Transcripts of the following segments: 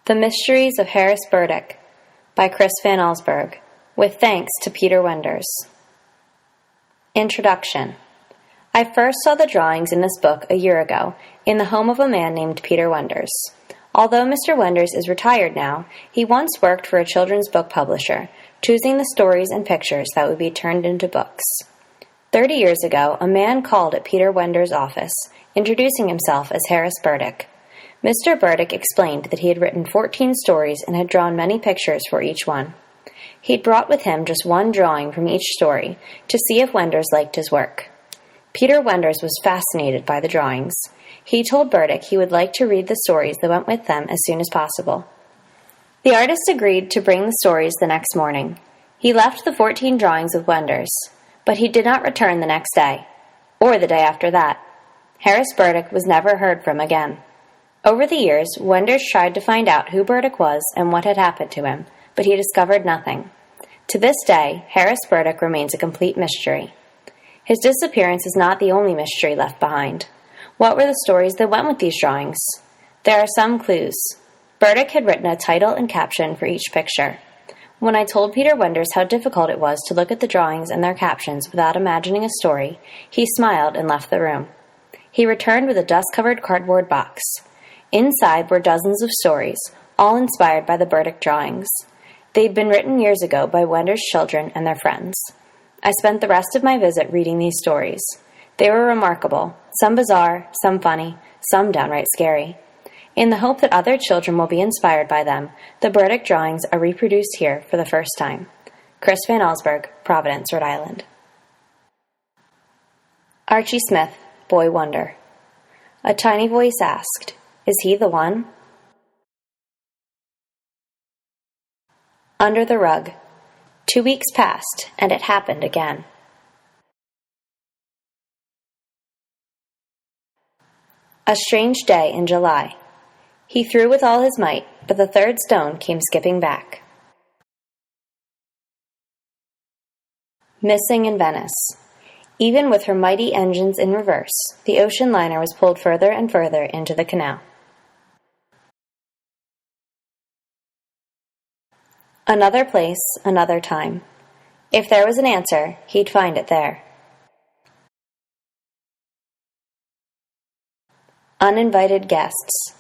The Mysteries of Harris Burdick by Chris Van Allsburg, with thanks to Peter Wenders. Introduction. I first saw the drawings in this book a year ago in the home of a man named Peter Wenders. Although Mr. Wenders is retired now, he once worked for a children's book publisher, choosing the stories and pictures that would be turned into books. 30 years ago, a man called at Peter Wenders' office, introducing himself as Harris Burdick. Mr. Burdick explained that he had written 14 stories and had drawn many pictures for each one. He'd brought with him just one drawing from each story to see if Wenders liked his work. Peter Wenders was fascinated by the drawings. He told Burdick he would like to read the stories that went with them as soon as possible. The artist agreed to bring the stories the next morning. He left the 14 drawings with Wenders, but he did not return the next day, or the day after that. Harris Burdick was never heard from again. Over the years, Wenders tried to find out who Burdick was and what had happened to him, but he discovered nothing. To this day, Harris Burdick remains a complete mystery. His disappearance is not the only mystery left behind. What were the stories that went with these drawings? There are some clues. Burdick had written a title and caption for each picture. When I told Peter Wenders how difficult it was to look at the drawings and their captions without imagining a story, he smiled and left the room. He returned with a dust-covered cardboard box. Inside were dozens of stories, all inspired by the Burdick drawings. They'd been written years ago by Wenders' children and their friends. I spent the rest of my visit reading these stories. They were remarkable, some bizarre, some funny, some downright scary. In the hope that other children will be inspired by them, the Burdick drawings are reproduced here for the first time. Chris Van Allsburg, Providence, Rhode Island. Archie Smith, Boy Wonder. A tiny voice asked, "Is he the one?" Under the rug. 2 weeks passed, and it happened again. A strange day in July. He threw with all his might, but the third stone came skipping back. Missing in Venice. Even with her mighty engines in reverse, the ocean liner was pulled further and further into the canal. Another place, another time. If there was an answer, he'd find it there. Uninvited guests.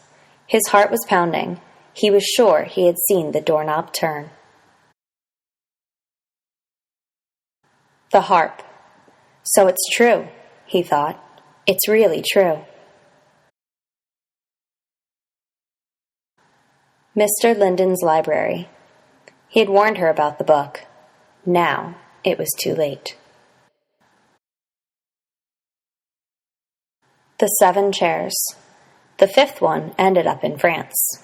His heart was pounding. He was sure he had seen the doorknob turn. The harp. So it's true, he thought. It's really true. Mr. Linden's library. He had warned her about the book. Now it was too late. The 7 chairs. The 5th one ended up in France.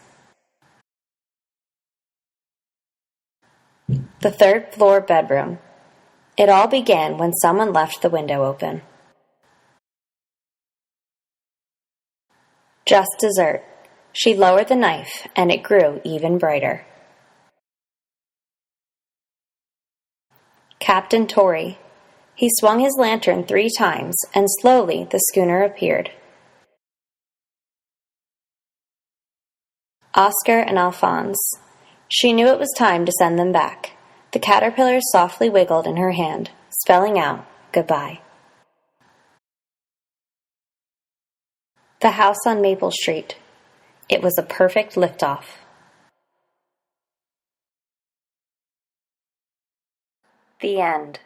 The 3rd floor bedroom. It all began when someone left the window open. Just dessert. She lowered the knife, and it grew even brighter. Captain Torrey. He swung his lantern 3 times, and slowly the schooner appeared. Oscar and Alphonse. She knew it was time to send them back. The caterpillars softly wiggled in her hand, spelling out goodbye. The house on Maple Street. It was a perfect liftoff. The end.